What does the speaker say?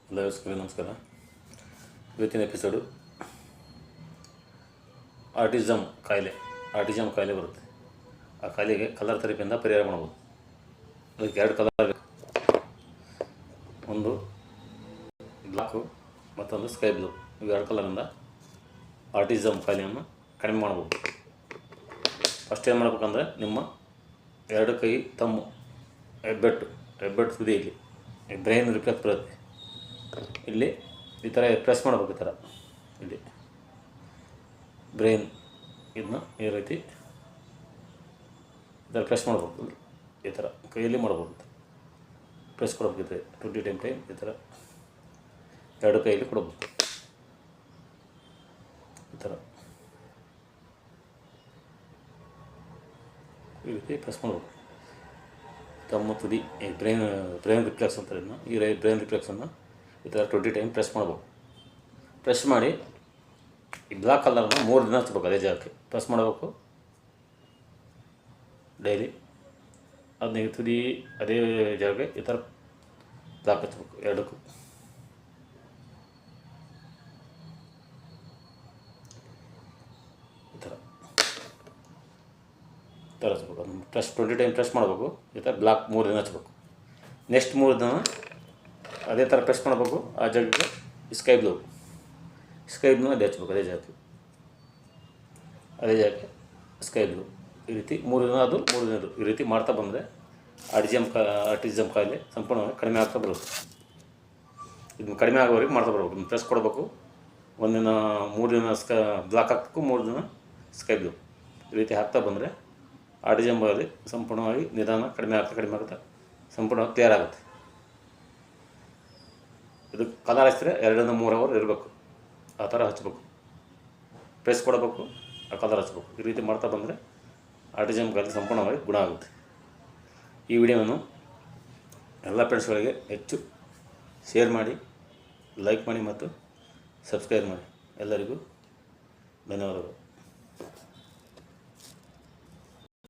ಎಲ್ಲರಿಗೂ ನಮಸ್ಕಾರ. ಇವತ್ತಿನ ಎಪಿಸೋಡು ಆಟಿಸಮ್ ಕಾಯಿಲೆ ಬರುತ್ತೆ. ಆ ಕಾಯಿಲೆಗೆ ಕಲರ್ ಥೆರಪಿಯಿಂದ ಪರಿಹಾರ ಮಾಡ್ಬೋದು. ಅದಕ್ಕೆ 2 ಕಲರ್ ಬೇಕು. ಒಂದು ಬ್ಲಾಕು, ಮತ್ತೊಂದು ಸ್ಕೈ ಬ್ಲೂ. ಇವು 2 ಕಲರಿಂದ ಆಟಿಸಮ್ ಕಾಯಿಲೆಯನ್ನು ಕಡಿಮೆ ಮಾಡ್ಬೋದು. ಫಸ್ಟ್ ಏನು ಮಾಡ್ಬೇಕಂದ್ರೆ, ನಿಮ್ಮ 2 ಕೈ ತಮ್ಮ ಹೆಬ್ಬೆಟ್ಟು ತುದಿಯಲ್ಲಿ ಬ್ರೈನ್ ರಿಫ್ಲೆಕ್ಸ್ ಬರುತ್ತೆ. ಇಲ್ಲಿ ಈ ಥರ ಪ್ರೆಸ್ ಮಾಡಬೇಕು. ಈ ಥರ ಇಲ್ಲಿ ಬ್ರೈನ್ ಇದನ್ನ ಈ ರೀತಿ ಈ ಥರ ಪ್ರೆಸ್ ಮಾಡ್ಬೇಕು. ಈ ಥರ ಕೈಯಲ್ಲಿ ಮಾಡ್ಬೋದು. ಪ್ರೆಸ್ ಕೊಡಬೇಕಿದ್ರೆ 20 ಟೈಮ್ ಈ ಥರ 2 ಕೈಯಲ್ಲಿ ಕೊಡಬೇಕು. ಈ ಥರ ಈ ರೀತಿ ಪ್ರೆಸ್ ಮಾಡಬೇಕು. ತಮ್ಮ ತುದಿ ಈ ಬ್ರೈನ್ ರಿಫ್ಲೆಕ್ಸ್ ಅಂತ ಈ ಬ್ರೈನ್ ರಿಫ್ಲೆಕ್ಸನ್ನು ಈ ಥರ 20 ಟೈಮ್ ಪ್ರೆಸ್ ಮಾಡ್ಬೇಕು. ಪ್ರೆಸ್ ಮಾಡಿ ಈ ಬ್ಲಾಕ್ ಕಲರ್ನ 3 ದಿನ ಹಚ್ಬೇಕು. ಅದೇ ಜಾಗಕ್ಕೆ ಪ್ರೆಸ್ ಮಾಡಬೇಕು ಡೈಲಿ. ಅದನ್ನ ಈ ತುದಿ ಅದೇ ಜಾಗಕ್ಕೆ ಈ ಥರ ಬ್ಲಾಕ್ ಹಚ್ಬೇಕು. 2ಕ್ಕೂ ಈ ಥರ ಹಚ್ಬೇಕು. ಅದನ್ನು 20 ಟೈಮ್ ಪ್ರೆಸ್ ಮಾಡಬೇಕು. ಈ ಥರ ಬ್ಲಾಕ್ 3 ದಿನ ಹಚ್ಬೇಕು. ನೆಕ್ಸ್ಟ್ 3 ದಿನ ಅದೇ ಥರ ಪ್ರೆಸ್ ಮಾಡಬೇಕು. ಆ ಜಾಗಕ್ಕೆ ಸ್ಕೈ ಬ್ಲೂ ಅದೇ ಹಚ್ಬೇಕು. ಅದೇ ಜಾಗಕ್ಕೆ ಸ್ಕೈ ಬ್ಲೂ ಈ ರೀತಿ 3 ದಿನ ಅದು 3 ದಿನದ್ದು ಈ ರೀತಿ ಮಾಡ್ತಾ ಬಂದರೆ ಆಟಿಸಮ್ ಕಾಯಿಲೆ ಸಂಪೂರ್ಣವಾಗಿ ಕಡಿಮೆ ಆಗ್ತಾ ಬರುತ್ತೆ. ಇದನ್ನು ಕಡಿಮೆ ಆಗೋವರೆಗೆ ಮಾಡ್ತಾ ಬರಬೇಕು. ಪ್ರೆಸ್ ಕೊಡಬೇಕು. 1 ದಿನ 3 ದಿನ ಬ್ಲಾಕ್ ಹಾಕಬೇಕು. 3 ದಿನ ಸ್ಕೈ ಬ್ಲೂ ಈ ರೀತಿ ಹಾಕ್ತಾ ಬಂದರೆ ಆಟಿಸಮ್ ಕಾಯಿಲೆ ಸಂಪೂರ್ಣವಾಗಿ ನಿಧಾನ ಕಡಿಮೆ ಆಗ್ತಾ ಸಂಪೂರ್ಣವಾಗಿ ಕ್ಲಿಯರ್ ಆಗುತ್ತೆ. ಇದು ಕಲರ್ ಹಚ್ಚಿದ್ರೆ 2 3 ಅವರ್ ಇರಬೇಕು. ಆ ಥರ ಹಚ್ಬೇಕು. ಪ್ರೆಸ್ ಕೊಡಬೇಕು, ಆ ಕಲರ್ ಹಚ್ಬೇಕು. ಈ ರೀತಿ ಮಾಡ್ತಾ ಬಂದರೆ ಆಟಿಸಮ್ ಕಾಯಿಲೆ ಸಂಪೂರ್ಣವಾಗಿ ಗುಣ ಆಗುತ್ತೆ. ಈ ವಿಡಿಯೋವನ್ನು ಎಲ್ಲ ಫ್ರೆಂಡ್ಸ್ಗಳಿಗೆ ಹೆಚ್ಚು ಶೇರ್ ಮಾಡಿ, ಲೈಕ್ ಮಾಡಿ ಮತ್ತು ಸಬ್ಸ್ಕ್ರೈಬ್ ಮಾಡಿ. ಎಲ್ಲರಿಗೂ ಧನ್ಯವಾದಗಳು.